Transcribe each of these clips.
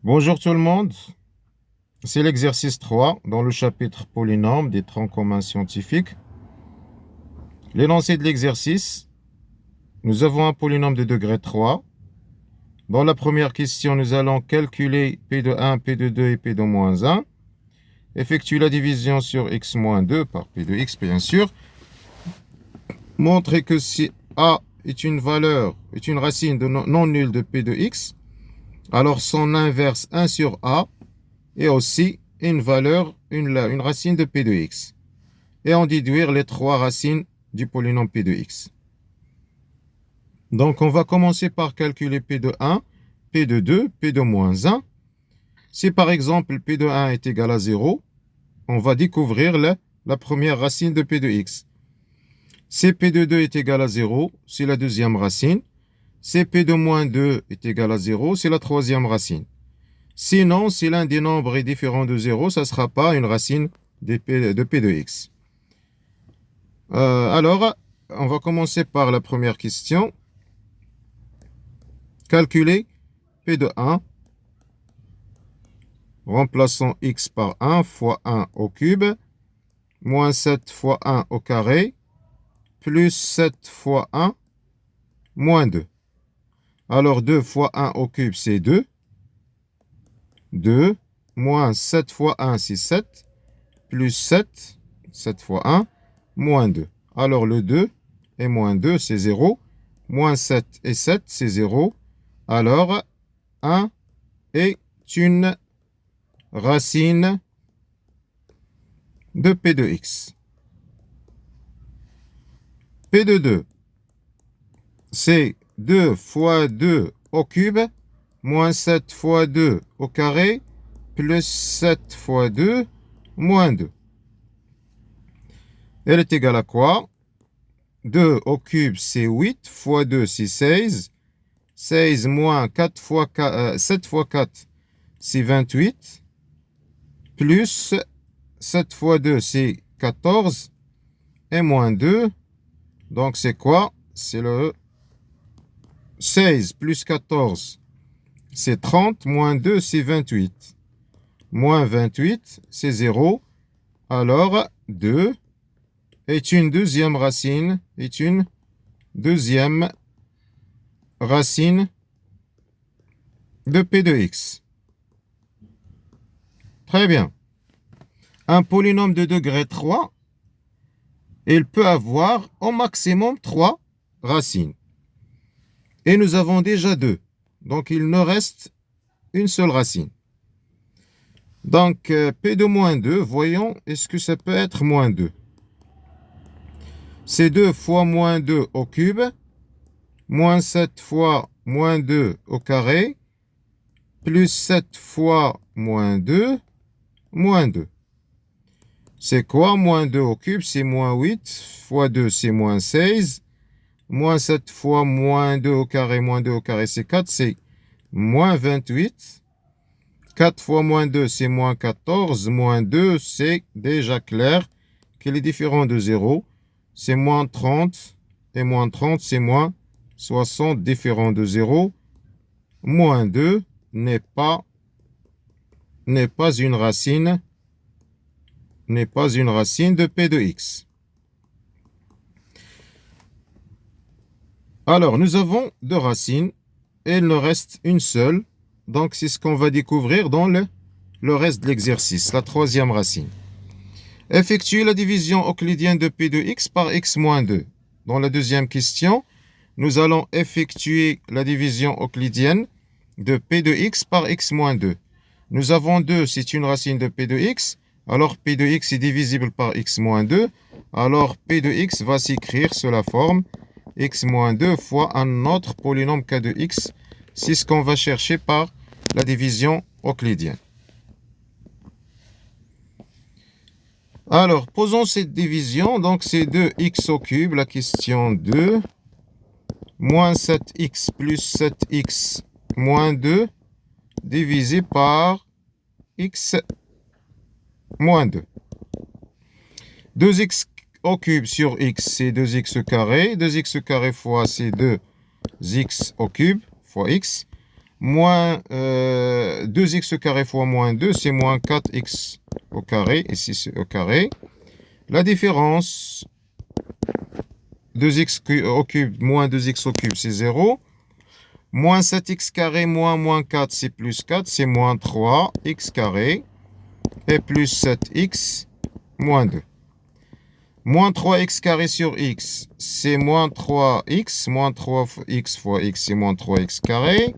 Bonjour tout le monde, c'est l'exercice 3 dans le chapitre polynôme des troncs communs scientifiques. L'énoncé de l'exercice, nous avons un polynôme de degré 3. Dans la première question, nous allons calculer P de 1, P de 2 et P de moins 1. Effectuer la division sur x-2 par P de x, bien sûr. Montrer que si A est une racine de non nulle de P de x, alors son inverse 1 sur A est aussi une racine de P de x. Et en déduire les trois racines du polynôme P de x. Donc, on va commencer par calculer P de 1, P de 2, P de moins 1. Si par exemple P de 1 est égal à 0, on va découvrir la première racine de P de x. Si P de 2 est égal à 0, c'est la deuxième racine. Si P de moins 2 est égal à 0, c'est la troisième racine. Sinon, si l'un des nombres est différent de 0, ça ne sera pas une racine de P de x. Alors, on va commencer par la première question. Calculer P de 1. Remplaçons x par 1 fois 1 au cube, moins 7 fois 1 au carré, plus 7 fois 1, moins 2. Alors 2 fois 1 au cube, c'est 2. 2, moins 7 fois 1, c'est 7, plus 7, 7 fois 1, moins 2. Alors le 2 et moins 2, c'est 0. Moins 7 et 7, c'est 0. Alors 1 est une racine de P de x. P de 2, c'est 2 fois 2 au cube, moins 7 fois 2 au carré, plus 7 fois 2, moins 2. Elle est égale à quoi? 2 au cube, c'est 8, fois 2, c'est 16. 16 moins 4 fois 4, 7 fois 4, c'est 28. Plus 7 fois 2, c'est 14. Et moins 2, donc c'est quoi? C'est le 16 plus 14, c'est 30. Moins 2, c'est 28. Moins 28, c'est 0. Alors, 2 est une deuxième racine de P de x. Très bien. Un polynôme de degré 3, il peut avoir au maximum 3 racines. Et nous avons déjà 2. Donc, il nous reste une seule racine. Donc, P de moins 2, voyons, est-ce que ça peut être moins 2? C'est 2 fois moins 2 au cube, moins 7 fois moins 2 au carré, plus 7 fois moins 2, moins 2. C'est quoi moins 2 au cube? C'est moins 8, fois 2, c'est moins 16, moins 7 fois moins 2 au carré, c'est 4, c'est moins 28. 4 fois moins 2, c'est moins 14. Moins 2, c'est déjà clair qu'il est différent de 0. C'est moins 30. Et moins 30, c'est moins 60, différent de 0. Moins 2 n'est pas une racine de P de x. Alors, nous avons deux racines et il nous reste une seule. Donc, c'est ce qu'on va découvrir dans le reste de l'exercice, la troisième racine. Effectuer la division euclidienne de P de x par x moins 2. Dans la deuxième question, nous allons effectuer la division euclidienne de P de x par x moins 2. Nous avons 2, c'est une racine de P de x. Alors P de x est divisible par x moins 2. Alors P de x va s'écrire sous la forme x moins 2 fois un autre polynôme k de x. C'est ce qu'on va chercher par la division euclidienne. Alors, posons cette division. Donc, c'est 2x au cube, la question 2. Moins 7x plus 7x moins 2 divisé par x moins 2. 2x au cube sur x, c'est 2x au carré. 2x au carré fois, c'est 2x au cube fois x. Moins 2x au carré fois moins 2, c'est moins 4x au carré. Ici, c'est au carré. La différence, 2x au cube moins 2x au cube, c'est 0. Moins 7x carré moins 4, c'est plus 4, c'est moins 3x carré. Et plus 7x moins 2. Moins 3x carré sur x, c'est moins 3x. Moins 3x fois x, c'est moins 3x carré.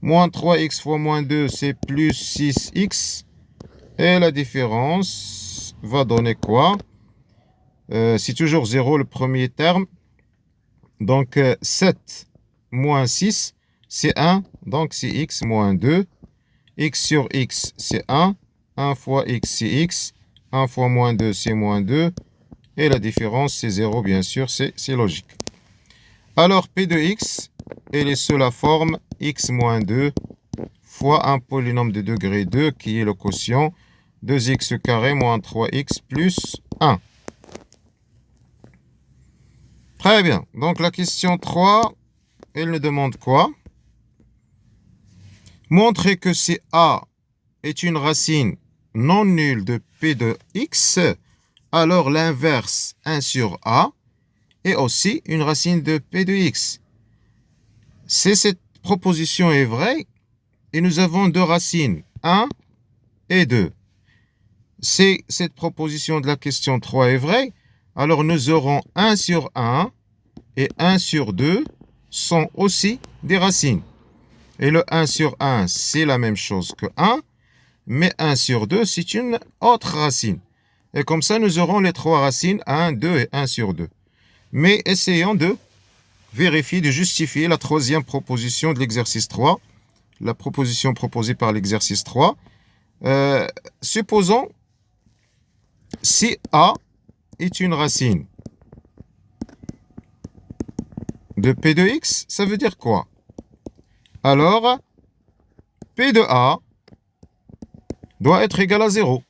Moins 3x fois moins 2, c'est plus 6x. Et la différence va donner quoi? C'est toujours 0 le premier terme. Donc 7 moins 6, c'est 1. Donc c'est x moins 2. X sur x, c'est 1. 1 fois x, c'est x. 1 fois moins 2, c'est moins 2. Et la différence, c'est 0, bien sûr, c'est logique. Alors, P de x, elle est sous la forme x moins 2 fois un polynôme de degré 2 qui est le quotient 2x carré moins 3x plus 1. Très bien. Donc, la question 3, elle nous demande quoi? Montrer que si a est une racine non nulle de P de x, alors l'inverse 1 sur a est aussi une racine de P de x. Si cette proposition est vraie, et nous avons deux racines, 1 et 2. Si cette proposition de la question 3 est vraie, alors nous aurons 1 sur 1 et 1 sur 2 sont aussi des racines. Et le 1 sur 1, c'est la même chose que 1, mais 1 sur 2, c'est une autre racine. Et comme ça, nous aurons les trois racines, 1, 2 et 1 sur 2. Mais essayons de vérifier, de justifier la troisième proposition de l'exercice 3, la proposition proposée par l'exercice 3. Supposons si A est une racine de P de x, ça veut dire quoi? Alors, P de A doit être égal à 0.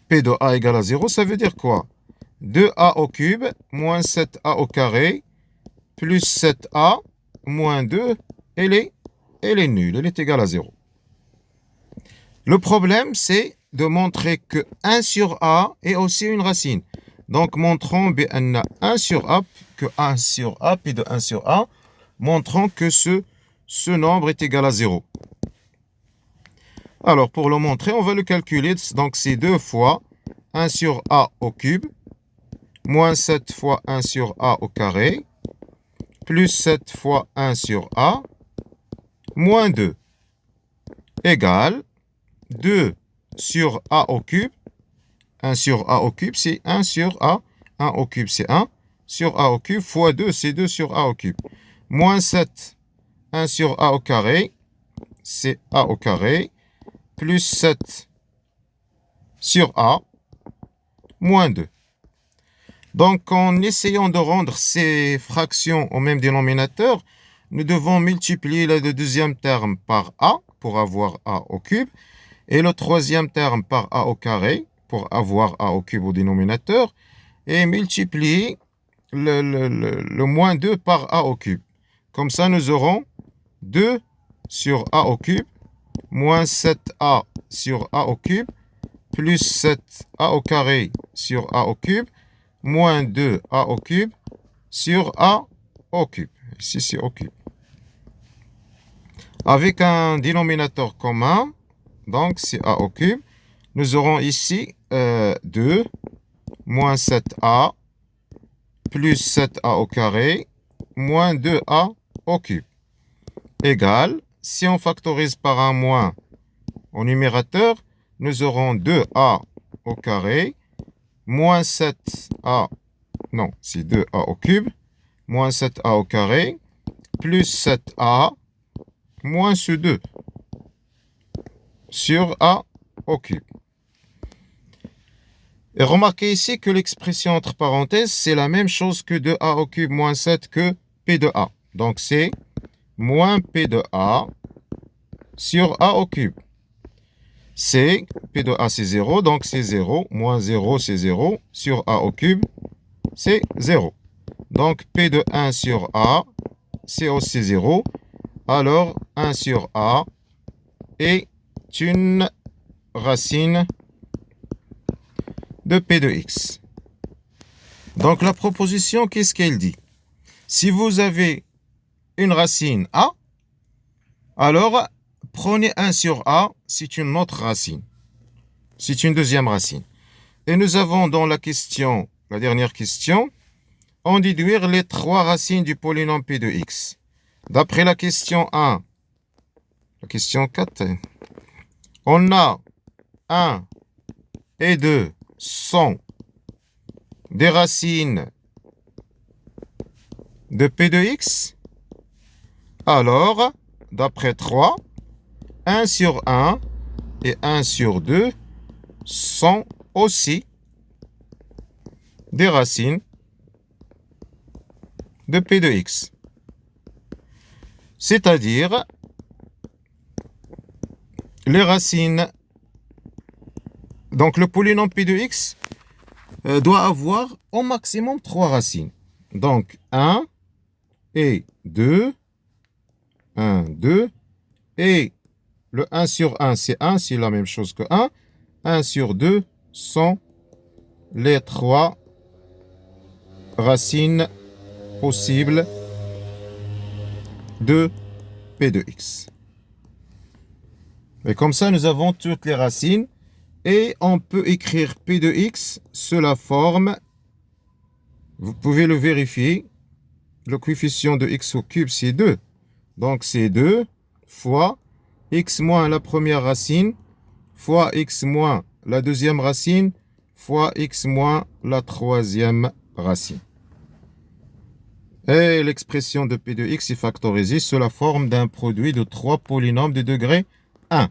P de A égale à 0, ça veut dire quoi? 2A au cube moins 7A au carré plus 7A moins 2, elle est nulle, elle est égale à 0. Le problème, c'est de montrer que 1 sur A est aussi une racine. Donc, montrons que 1 sur A, P de 1 sur A, montrons que ce nombre est égal à 0. Alors, pour le montrer, on va le calculer. Donc, c'est 2 fois 1 sur A au cube, moins 7 fois 1 sur A au carré, plus 7 fois 1 sur A, moins 2, égale 2 sur A au cube. 1 sur A au cube, c'est 1 sur A. 1 au cube, c'est 1 sur A au cube, fois 2, c'est 2 sur A au cube. Moins 7, 1 sur A au carré, c'est A au carré, plus 7 sur A, moins 2. Donc, en essayant de rendre ces fractions au même dénominateur, nous devons multiplier le deuxième terme par A pour avoir A au cube, et le troisième terme par A au carré pour avoir A au cube au dénominateur, et multiplier le moins 2 par A au cube. Comme ça, nous aurons 2 sur A au cube, moins 7A sur A au cube, plus 7A au carré sur A au cube, moins 2A au cube sur A au cube. Ici, c'est au cube. Avec un dénominateur commun, donc c'est A au cube, nous aurons ici 2 moins 7A plus 7A au carré moins 2A au cube égale, si on factorise par un moins au numérateur, nous aurons 2A au carré moins 7A, non, c'est 2A au cube, moins 7A au carré, plus 7A, moins ce 2 sur A au cube. Et remarquez ici que l'expression entre parenthèses, c'est la même chose que 2A au cube moins 7 que P de A. Donc c'est moins P de A sur A au cube. C'est P de A, c'est 0, donc c'est 0, moins 0, c'est 0, sur A au cube, c'est 0. Donc P de 1 sur A, c'est aussi 0. alors 1 sur A est une racine de P de X. Donc la proposition, qu'est-ce qu'elle dit? Si vous avez une racine A, alors prenez 1 sur A, c'est une autre racine. C'est une deuxième racine. Et nous avons dans la question, la dernière question, en déduire les 3 racines du polynôme P de X. D'après la question 1, la question 4, on a 1 et 2 sont des racines de P de X. Alors, d'après 3, 1 sur 1 et 1 sur 2 sont aussi des racines de P de X. C'est-à-dire, les racines, donc le polynôme P de X doit avoir au maximum 3 racines. Donc 1 et 2, 1, 2, et le 1 sur 1, c'est 1, c'est la même chose que 1. 1 sur 2 sont les 3 racines possibles de P de X. Et comme ça, nous avons toutes les racines. Et on peut écrire P de X sous la forme, vous pouvez le vérifier, le coefficient de X au cube, c'est 2. Donc c'est 2 fois X moins la première racine, fois X moins la deuxième racine, fois X moins la troisième racine. Et l'expression de P de X est factorisée sous la forme d'un produit de 3 polynômes de degré 1.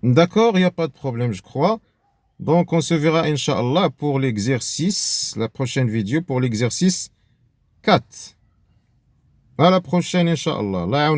D'accord, il n'y a pas de problème, je crois. Donc, on se verra, Inch'Allah, pour l'exercice, la prochaine vidéo, pour l'exercice 4. À la prochaine, Inch'Allah. La